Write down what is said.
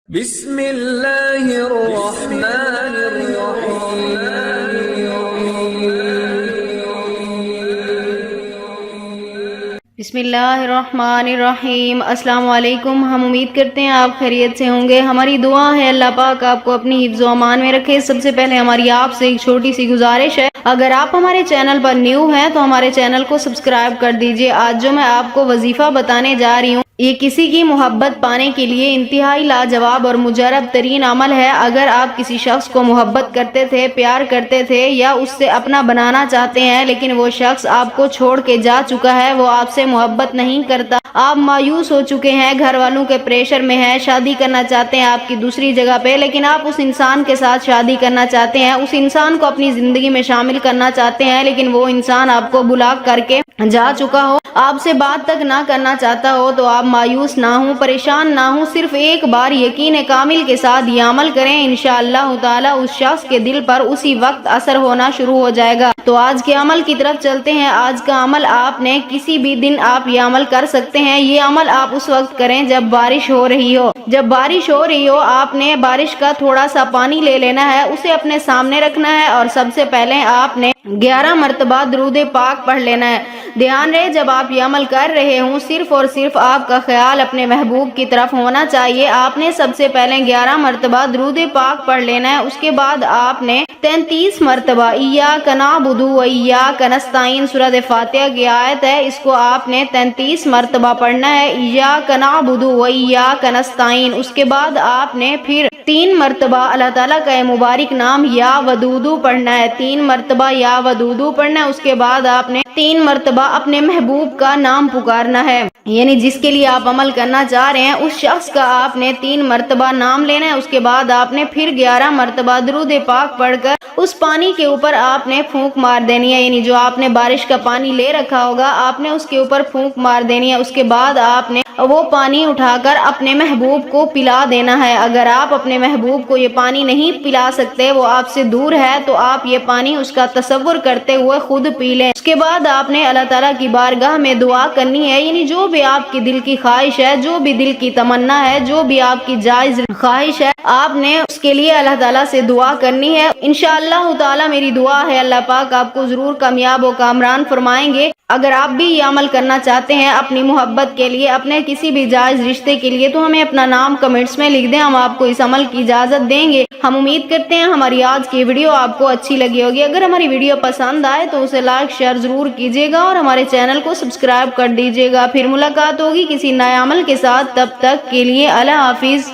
بسم اللہ الرحمن الرحیم۔ بسم اللہ الرحمن الرحیم۔ السلام علیکم۔ ہم امید کرتے ہیں آپ خیریت سے ہوں گے۔ ہماری دعا ہے اللہ پاک آپ کو اپنی حفظ و امان میں رکھے۔ سب سے پہلے ہماری آپ سے ایک چھوٹی سی گزارش ہے، اگر آپ ہمارے چینل پر نیو ہیں تو ہمارے چینل کو سبسکرائب کر دیجئے۔ آج جو میں آپ کو وظیفہ بتانے جا رہی ہوں، یہ کسی کی محبت پانے کے لیے انتہائی لاجواب اور مجرب ترین عمل ہے۔ اگر آپ کسی شخص کو محبت کرتے تھے، پیار کرتے تھے یا اس سے اپنا بنانا چاہتے ہیں، لیکن وہ شخص آپ کو چھوڑ کے جا چکا ہے، وہ آپ سے محبت نہیں کرتا، آپ مایوس ہو چکے ہیں، گھر والوں کے پریشر میں ہیں، شادی کرنا چاہتے ہیں آپ کی دوسری جگہ پہ، لیکن آپ اس انسان کے ساتھ شادی کرنا چاہتے ہیں، اس انسان کو اپنی زندگی میں شامل کرنا چاہتے ہیں، لیکن وہ انسان آپ کو بلاک کر کے جا چکا ہو، آپ سے بات تک نہ کرنا چاہتا ہو، تو آپ مایوس نہ ہوں، پریشان نہ ہوں، صرف ایک بار یقین کامل کے ساتھ یہ عمل کریں، انشاءاللہ تعالی اس شخص کے دل پر اسی وقت اثر ہونا شروع ہو جائے گا۔ تو آج کے عمل کی طرف چلتے ہیں۔ آج کا عمل آپ نے کسی بھی دن آپ یہ عمل کر سکتے ہیں۔ یہ عمل آپ اس وقت کریں جب بارش ہو رہی ہو۔ جب بارش ہو رہی ہو، آپ نے بارش کا تھوڑا سا پانی لے لینا ہے، اسے اپنے سامنے رکھنا ہے اور سب سے پہلے آپ نے 11 مرتبہ درود پاک پڑھ لینا ہے۔ دھیان رہے جب آپ یہ عمل کر رہے ہوں، صرف اور صرف آپ کا خیال اپنے محبوب کی طرف ہونا چاہیے۔ آپ نے سب سے پہلے 11 مرتبہ درود پاک پڑھ لینا ہے، اس کے بعد آپ نے 33 مرتبہ ایاک نعبد و ایاک نستعین سورۃ فاتحہ کی آیت ہے، اس کو آپ نے 33 مرتبہ پڑھنا ہے، ایاک نعبد و ایاک نستعین۔ اس کے بعد آپ نے پھر 3 مرتبہ اللہ تعالیٰ کا مبارک نام یا ودودو پڑھنا ہے، 3 مرتبہ یا ودودو پڑھنا ہے۔ اس کے بعد آپ نے 3 مرتبہ اپنے محبوب کا نام پکارنا ہے، یعنی جس کے لیے آپ عمل کرنا چاہ رہے ہیں اس شخص کا آپ نے 3 مرتبہ نام لینا ہے۔ اس کے بعد آپ نے پھر 11 مرتبہ درود پاک پڑھ کر اس پانی کے اوپر آپ نے پھونک مار دینی ہے، یعنی جو آپ نے بارش کا پانی لے رکھا ہوگا آپ نے اس کے اوپر پھونک مار دینی ہے۔ اس کے بعد آپ نے وہ پانی اٹھا کر اپنے محبوب کو پلا دینا ہے۔ اگر آپ اپنے محبوب کو یہ پانی نہیں پلا سکتے، وہ آپ سے دور ہے، تو آپ یہ پانی اس کا تصور کرتے ہوئے خود پی لیں۔ اس کے بعد آپ نے اللہ تعالیٰ کی بارگاہ میں دعا کرنی ہے، یعنی جو بھی آپ کی دل کی خواہش ہے، جو بھی دل کی تمنا ہے، جو بھی آپ کی جائز خواہش ہے، آپ نے اس کے لیے اللہ تعالیٰ سے دعا کرنی ہے۔ انشاءاللہ تعالیٰ میری دعا ہے اللہ پاک آپ کو ضرور کامیاب و کامران فرمائیں گے۔ اگر آپ بھی یہ عمل کرنا چاہتے ہیں اپنی محبت کے لیے، اپنے کسی بھی جائز رشتے کے لیے، تو ہمیں اپنا نام کمنٹس میں لکھ دیں، ہم آپ کو اس عمل کی اجازت دیں گے۔ ہم امید کرتے ہیں ہماری آج کی ویڈیو آپ کو اچھی لگی ہوگی۔ اگر ہماری ویڈیو پسند آئے تو اسے لائک شیئر ضرور کیجیے گا اور ہمارے چینل کو سبسکرائب کر دیجیے گا۔ پھر ملاقات ہوگی کسی نئے عمل کے ساتھ، تب تک کے لیے اللہ حافظ۔